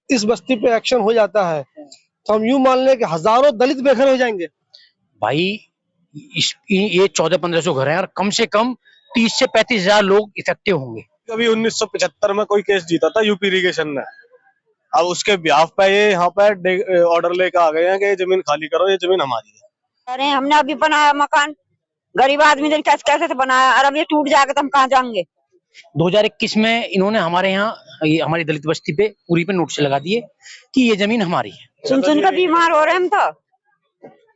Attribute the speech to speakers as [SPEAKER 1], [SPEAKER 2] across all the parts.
[SPEAKER 1] इस बस्ती पे एक्शन हो जाता है तो हम यूं मान लें कि हजारों दलित बेघर हो जाएंगे।
[SPEAKER 2] भाई ये 1400-1500 घर हैं और कम से कम 30 से 35,000 लोग इफेक्टिव होंगे।
[SPEAKER 3] कभी 1975 में कोई केस जीता था यूपी इरिगेशन ने, अब उसके ब्याह पे ये यहाँ पे ऑर्डर लेकर आ गए हैं कि ये जमीन खाली करो, ये जमीन हमारी है।
[SPEAKER 4] अरे हमने अभी बनाया मकान, गरीब आदमी ने कैसे कैसे बनाया, और अब ये टूट जाएगा तो हम कहाँ जाएंगे।
[SPEAKER 2] 2021 में इन्होंने हमारे यहाँ ये हमारी दलित बस्ती पे पूरी पे नोटिस लगा दिए कि ये जमीन हमारी है।
[SPEAKER 4] सुन सुन कर बीमार हो रहे हम तो,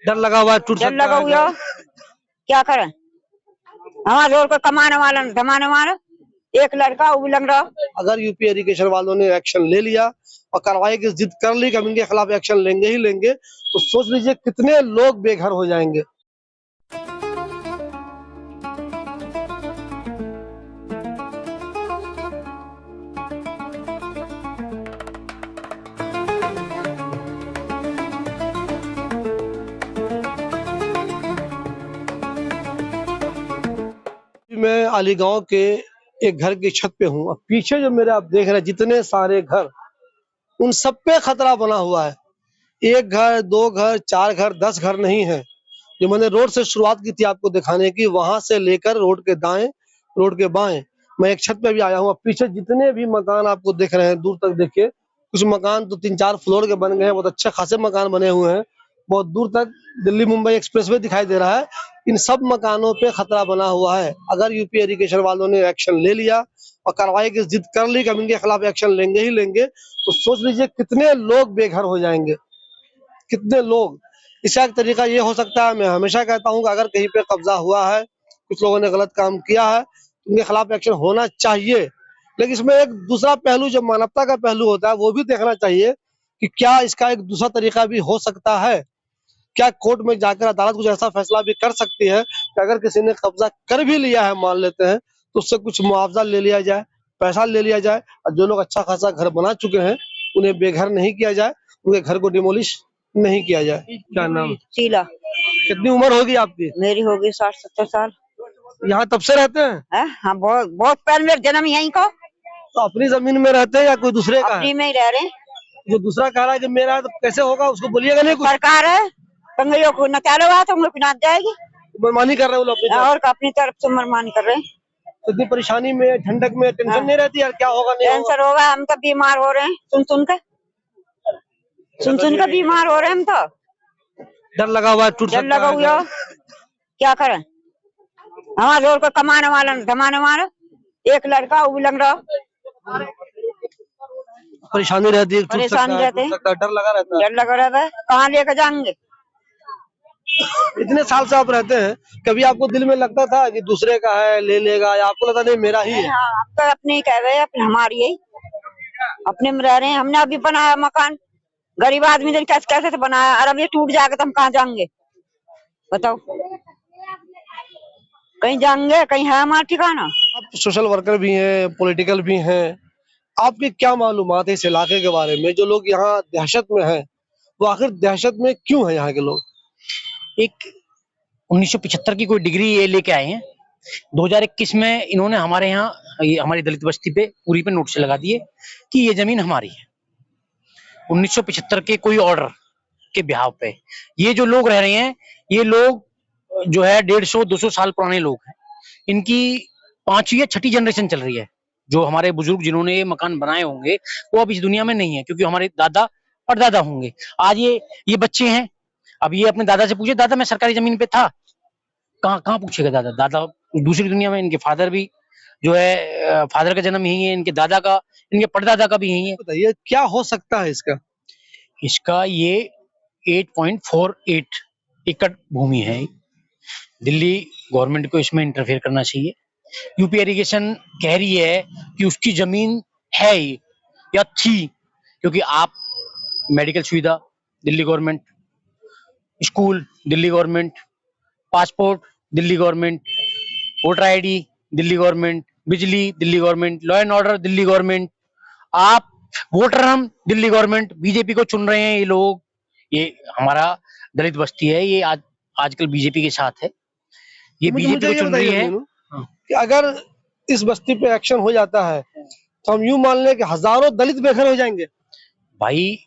[SPEAKER 1] डर लगा हुआ है, टूट
[SPEAKER 4] डर लगा हुआ, क्या करें। हमारा जोर को कमाने वाला धमाने वाला एक लड़का वो लग रहा।
[SPEAKER 1] अगर यूपी इरिगेशन वालों ने एक्शन ले लिया और कार्रवाई की जिद कर ली कि हम इनके खिलाफ एक्शन लेंगे ही लेंगे, तो सोच लीजिए कितने लोग बेघर हो जाएंगे। मैं अलीगांव के एक घर की छत पे हूँ। अब पीछे जो मेरे आप देख रहे हैं जितने सारे घर, उन सब पे खतरा बना हुआ है। एक घर, दो घर, चार घर, 10 घर नहीं है। जो मैंने रोड से शुरुआत की थी आपको दिखाने की, वहां से लेकर रोड के दाएं, रोड के बाएं, मैं एक छत पे भी आया हूँ। अब पीछे जितने भी मकान आपको दिख रहे हैं, दूर तक देखिए, कुछ मकान तो 3-4 फ्लोर के बन गए हैं, बहुत अच्छे खासे मकान बने हुए हैं। बहुत दूर तक दिल्ली मुंबई एक्सप्रेसवे दिखाई दे रहा है। इन सब मकानों पे खतरा बना हुआ है। अगर यूपी इरिगेशन वालों ने एक्शन ले लिया और कार्रवाई की जिद कर ली कि हम इनके खिलाफ एक्शन लेंगे ही लेंगे, तो सोच लीजिए कितने लोग बेघर हो जाएंगे, कितने लोग। इसका एक तरीका ये हो सकता है, मैं हमेशा कहता हूँ कि अगर कहीं पे कब्जा हुआ है, कुछ लोगों ने गलत काम किया है, तो उनके खिलाफ एक्शन होना चाहिए। लेकिन इसमें एक दूसरा पहलू, जो मानवता का पहलू होता है, वो भी देखना चाहिए कि क्या इसका एक दूसरा तरीका भी हो सकता है। क्या कोर्ट में जाकर अदालत कुछ ऐसा फैसला भी कर सकती है कि अगर किसी ने कब्जा कर भी लिया है, मान लेते हैं, तो उससे कुछ मुआवजा ले लिया जाए, पैसा ले लिया जाए, और जो लोग अच्छा खासा घर बना चुके हैं उन्हें बेघर नहीं किया जाए, उनके घर को डिमोलिश नहीं किया जाए। क्या नाम?
[SPEAKER 4] शीला।
[SPEAKER 1] कितनी उम्र होगी आपकी?
[SPEAKER 4] मेरी होगी 60-70 साल।
[SPEAKER 1] यहाँ तब से रहते हैं?
[SPEAKER 4] हाँ, बहुत बहुत पहले मेरा जन्म यहीं का।
[SPEAKER 1] तो अपनी जमीन में रहते हैं या कोई दूसरे का?
[SPEAKER 4] अपनी में ही रह रहे हैं।
[SPEAKER 1] जो दूसरा कह रहा है कि मेरा है, तो कैसे होगा? उसको बोलिएगा नहीं कुछ?
[SPEAKER 4] सरकार है, पंगड़ियों को नचालो तो हम लोग नाच जाएगी।
[SPEAKER 1] मनमानी कर रहे हैं वो लोग अपनी तरफ?
[SPEAKER 4] और अपनी तरफ से मनमानी कर रहे हैं।
[SPEAKER 1] इतनी परेशानी में, ठंडक में टेंशन नहीं रहती यार, क्या होगा नहीं होगा?
[SPEAKER 4] कैंसर होगा, हम तो बीमार हो रहे हैं सुन सुन कर बीमार हो रहे हैं हम तो।
[SPEAKER 1] डर लगा हुआ है, टूट
[SPEAKER 4] डर लगा हुआ, क्या करें। हमारा जोर को कमाने वाला धमाने वाला एक लड़का वो लग रहा।
[SPEAKER 1] परेशानी रहती है,
[SPEAKER 4] परेशानी रहते हैं,
[SPEAKER 1] डर लगा रहता है।
[SPEAKER 4] डर लगा रहता है, कहाँ लेकर जाएंगे।
[SPEAKER 1] इतने साल से आप रहते हैं, कभी आपको दिल में लगता था कि दूसरे का है ले लेगा, या आपको लगता नहीं मेरा ही है?
[SPEAKER 4] हाँ, अब तो अपने ही कह रहे हैं, अपने हमारी है, अपने में रह रहे हैं। हमने अभी बनाया मकान, गरीब आदमी ने कैसे कैसे बनाया, और अब ये टूट जाएगा तो हम कहाँ जाएंगे बताओ। कहीं जाएंगे, कहीं है हमारा ठिकाना।
[SPEAKER 1] आप सोशल वर्कर भी हैं, पॉलिटिकल भी हैं, आपकी क्या मालूमात है इस इलाके के बारे में? जो लोग यहाँ दहशत में हैं, वो आखिर दहशत में क्यों है यहाँ के लोग?
[SPEAKER 2] एक 1975 की कोई डिग्री ये लेके आए हैं। 2021 में इन्होंने हमारे यहाँ ये हमारी दलित बस्ती पे पूरी पे नोटिस लगा दिए कि ये जमीन हमारी है। 1975 के कोई ऑर्डर के बिहाव पे ये जो लोग रह रहे हैं, ये लोग जो है 150-200 साल पुराने लोग हैं। इनकी 5वीं या 6ठी जनरेशन चल रही है। जो हमारे बुजुर्ग जिन्होंने ये मकान बनाए होंगे वो अब इस दुनिया में नहीं है, क्योंकि हमारे दादा परदादा होंगे। आज ये बच्चे हैं। अब ये अपने दादा से पूछे, दादा मैं सरकारी जमीन पे था, कहाँ कहाँ पूछेगा दादा? दादा दूसरी दुनिया में, इनके फादर भी जो है, फादर का जन्म यही है, इनके दादा का, इनके परदादा का भी यही है।
[SPEAKER 1] बताइए क्या हो सकता है इसका?
[SPEAKER 2] इसका ये 8.48 एकड़ भूमि है। दिल्ली गवर्नमेंट को इसमें इंटरफेयर करना चाहिए। यूपी इरिगेशन कह रही है कि उसकी जमीन है या थी, क्योंकि आप मेडिकल सुविधा Delhi government, school Delhi government, passport Delhi government, voter ID Delhi government, बिजली Delhi government, law and order Delhi government. आप वोटर हम दिल्ली गवर्नमेंट, बीजेपी को चुन रहे हैं ये लोग। ये हमारा दलित बस्ती है, ये आजकल बीजेपी के साथ है, ये बीजेपी को चुन रही है।
[SPEAKER 1] कि अगर इस बस्ती पे एक्शन हो जाता है तो हम यूं मान लें कि हजारों दलित बेघर हो जाएंगे।
[SPEAKER 2] भाई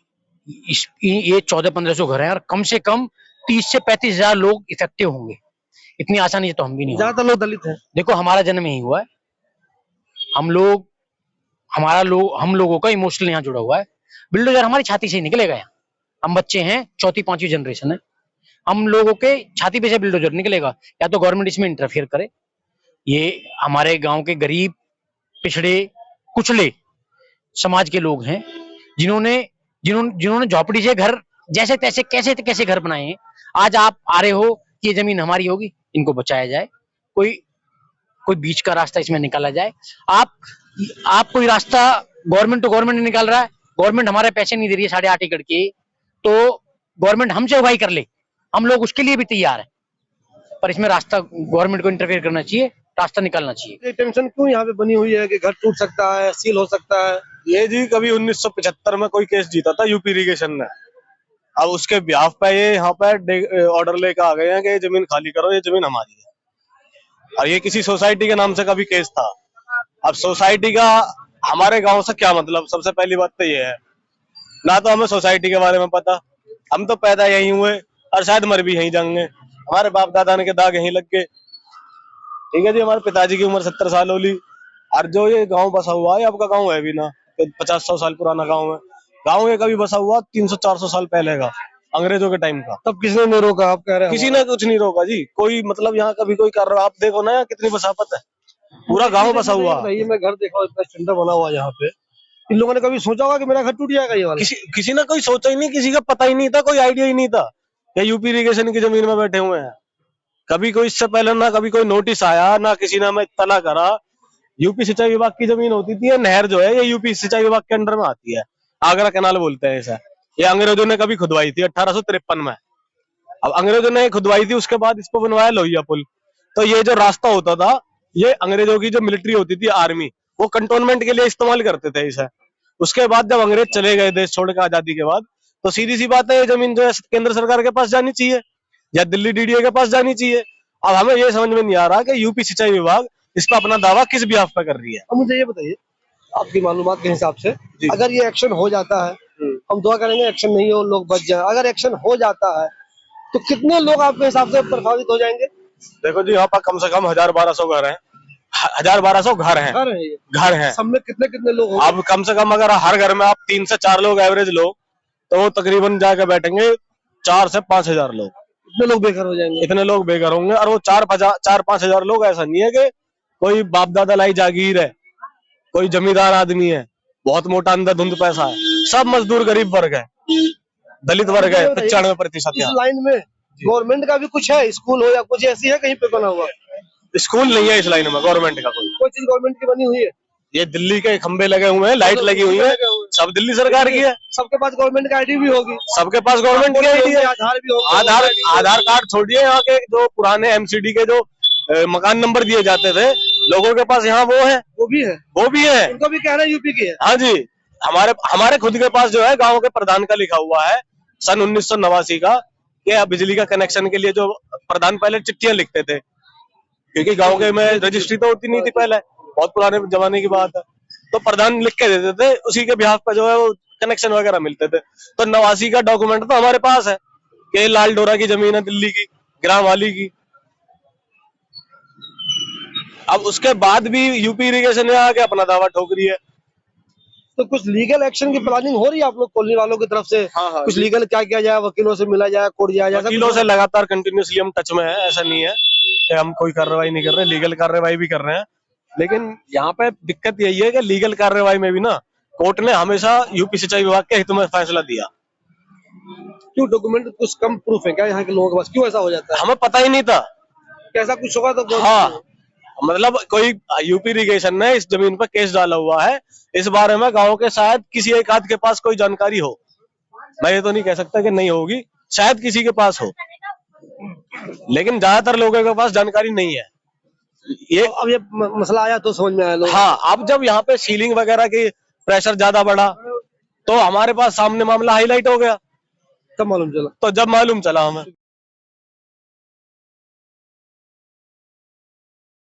[SPEAKER 2] ये 1400-1500 घर हैं और कम से कम 30 से 35,000 लोग इफेक्टिव होंगे। इतनी आसानी से तो हम भी नहीं होंगे।
[SPEAKER 1] ज्यादातर लोग दलित हैं।
[SPEAKER 2] देखो हमारा जन्म यही हुआ है, हम लोगों का इमोशनल यहाँ जुड़ा हुआ है। बिल्डोजर हमारी छाती से ही निकलेगा यहाँ। हम बच्चे हैं, चौथी पांचवी जनरेशन है, हम लोगों के छाती पे से बिल्डोजर निकलेगा। या तो गवर्नमेंट इसमें इंटरफेयर करे। ये हमारे गांव के गरीब, पिछड़े, कुचले समाज के लोग हैं जिन्होंने झोपड़ी से घर जैसे तैसे कैसे घर बनाए हैं। आज आप आ रहे हो कि ये जमीन हमारी होगी, इनको बचाया जाए, कोई बीच का रास्ता इसमें निकाला जाए। आप कोई रास्ता गवर्नमेंट नहीं निकाल रहा है, गवर्नमेंट हमारे पैसे नहीं दे रही है 8.5 एकड़ के, तो गवर्नमेंट हमसे उगाई कर ले, हम लोग उसके लिए भी तैयार हैं। पर इसमें रास्ता गवर्नमेंट को इंटरफेयर करना चाहिए, रास्ता निकालना चाहिए।
[SPEAKER 1] ये टेंशन क्यों यहाँ पे बनी हुई है कि घर टूट सकता है, सील हो सकता है?
[SPEAKER 3] ये जी कभी 1975 में कोई केस जीता था यूपी इरिगेशन ने। अब उसके ब्याफ पे ये यहाँ पे ऑर्डर लेकर आ गए हैं कि ये जमीन खाली करो, ये जमीन हमारी है। और ये किसी सोसाइटी के नाम से कभी केस था। अब सोसाइटी का हमारे गांव से क्या मतलब? सबसे पहली बात तो ये है, ना तो हमें सोसाइटी के बारे में पता। हम तो पैदा यहीं हुए और शायद मर भी यहीं जाएंगे। हमारे बाप दादा ने के दाग यहीं लग गए। ठीक है जी, हमारे पिताजी की उम्र 70 साल होली। और जो ये गांव बसा हुआ है, आपका गांव है भी ना, 50-100 साल पुराना गांव है। गांव ये कभी बसा हुआ 300-400 साल पहले का, अंग्रेजों के टाइम का।
[SPEAKER 1] तब किसने नहीं रोका? आप कह रहे हैं
[SPEAKER 3] किसी ने कुछ नहीं रोका जी। कोई मतलब यहाँ कभी कोई कर रहा, आप देखो ना यहाँ कितनी बसापत है, पूरा गांव बसा हुआ।
[SPEAKER 1] भाई मैं घर देखा, इतना स्टैंडर्ड बना हुआ यहाँ पे। इन लोगों ने कभी सोचा होगा कि मेरा घर टूट जाएगा ये वाला?
[SPEAKER 3] किसी ने कोई सोचा ही नहीं, किसी का पता ही नहीं था, कोई आइडिया ही नहीं था कि यूपी इरिगेशन की जमीन में बैठे हुए हैं। कभी कोई इससे पहले ना कभी कोई नोटिस आया, ना किसी ने हमें इत्तला करा। यूपी सिंचाई विभाग की जमीन होती थी, ये नहर जो है ये यूपी सिंचाई विभाग के अंडर में आती है। आगरा कैनाल बोलते हैं इसे। ये अंग्रेजों ने कभी खुदवाई थी 1853 में। अब अंग्रेजों ने खुदवाई थी, उसके बाद इसको बनवाया लोहिया पुल। तो ये जो रास्ता होता था, ये अंग्रेजों की जो मिलिट्री होती थी, आर्मी, वो कंटोनमेंट के लिए इस्तेमाल करते थे इसे। उसके बाद जब अंग्रेज चले गए देश छोड़ के आजादी के बाद, तो सीधी सी बात है ये जमीन जो है केंद्र सरकार के पास जानी चाहिए या दिल्ली डीडीए के पास जानी चाहिए। अब हमें ये समझ में नहीं आ रहा कि यूपी सिंचाई विभाग इस पर अपना दावा किस बिहाफ पे कर रही है।
[SPEAKER 1] अब मुझे ये बताइए, आपकी मालूमात के हिसाब से, अगर ये एक्शन हो जाता है, हम दुआ करेंगे एक्शन नहीं हो, लोग बच जाए। अगर एक्शन हो जाता है तो कितने लोग आपके हिसाब से प्रभावित हो जाएंगे?
[SPEAKER 3] देखो जी, यहाँ पर कम से कम 1000-1200 घर हैं। 1000-1200 घर हैं। घर हैं।
[SPEAKER 1] सब में कितने कितने लोग होंगे?
[SPEAKER 3] अब कम से कम अगर हर घर में आप 3 से 4 लोग एवरेज लोग, तो वो तकरीबन जाके बैठेंगे 4 से 5,000 लोग।
[SPEAKER 1] इतने लोग बेघर हो जाएंगे?
[SPEAKER 3] इतने लोग बेघर होंगे। और वो 4-5 हजार लोग ऐसा नहीं है कि कोई बाप दादा लाई जागीर है, कोई जमींदार आदमी है, बहुत मोटा अंधाधुंध पैसा है। सब मजदूर गरीब वर्ग है, दलित वर्ग है 95%।
[SPEAKER 1] इस लाइन में गवर्नमेंट का भी कुछ है, स्कूल हो या कुछ ऐसी है कहीं पे बना हुआ?
[SPEAKER 3] स्कूल नहीं है इस लाइन में गवर्नमेंट का।
[SPEAKER 1] कोई चीज गवर्नमेंट की बनी हुई है?
[SPEAKER 3] ये दिल्ली के खंबे लगे हुए हैं, लाइट लगी हुई है, सब दिल्ली सरकार की है।
[SPEAKER 1] सबके पास गवर्नमेंट की आईडी भी होगी?
[SPEAKER 3] सबके पास गवर्नमेंट की आईडी है,
[SPEAKER 1] आधार भी होगा।
[SPEAKER 3] आधार कार्ड छोड़िए, यहाँ के जो पुराने एमसीडी के जो मकान नंबर दिए जाते थे लोगों के पास, यहाँ वो है, वो भी है।
[SPEAKER 1] उनको भी कह रहे हैं यूपी की है?
[SPEAKER 3] हाँ जी, हमारे खुद के पास जो है गाँव के प्रधान का लिखा हुआ है सन 1989 का, कि बिजली का कनेक्शन के लिए जो प्रधान पहले चिट्ठियां लिखते थे, क्योंकि गांव के में रजिस्ट्री तो होती नहीं थी पहले, बहुत पुराने जमाने की बात है। तो प्रधान लिख के देते थे, उसी के बिहाफ पर जो है वो कनेक्शन वगैरह मिलते थे। तो 89 का डॉक्यूमेंट तो हमारे पास है कि लाल डोरा की जमीन है दिल्ली की, ग्राम वाली की। अब उसके बाद भी यूपी इरिगेशन में आके अपना दावा ठोक रही है।
[SPEAKER 1] तो कुछ लीगल एक्शन की प्लानिंग हो रही है आप लोग कॉलोनी वालों की तरफ से?
[SPEAKER 3] हाँ,
[SPEAKER 1] कुछ लीगल क्या किया जाए, वकीलों से मिला जाए, कोर्ट जाया जाए?
[SPEAKER 3] वकीलों से लगातार कंटिन्यूसली हम टच में है। ऐसा नहीं है कि हम कोई कार्रवाई नहीं कर रहे, लीगल कार्रवाई भी कर रहे हैं। लेकिन यहाँ पे दिक्कत यही है कि लीगल कार्रवाई में भी ना कोर्ट ने हमेशा यूपी सिंचाई विभाग के हित में फैसला दिया।
[SPEAKER 1] क्यों? डॉक्यूमेंट कुछ कम प्रूफ है क्या यहाँ के लोगों के पास? क्यों ऐसा हो जाता है?
[SPEAKER 3] हमें पता ही नहीं था
[SPEAKER 1] कैसा कुछ होगा तो?
[SPEAKER 3] हाँ, मतलब कोई यूपी इरिगेशन ने इस जमीन पर केस डाला हुआ है, इस बारे में गांव के शायद किसी एक आध के पास कोई जानकारी हो। मैं ये तो नहीं कह सकता कि नहीं होगी, शायद किसी के पास हो, लेकिन ज्यादातर लोगों के पास जानकारी नहीं है।
[SPEAKER 1] अब ये मसला आया तो समझ में आया लोग।
[SPEAKER 3] हाँ, अब जब यहाँ पे सीलिंग वगैरह की प्रेशर ज्यादा बढ़ा तो हमारे पास सामने मामला हाईलाइट हो गया।
[SPEAKER 1] तब मालूम चला?
[SPEAKER 3] तो जब मालूम चला हमें।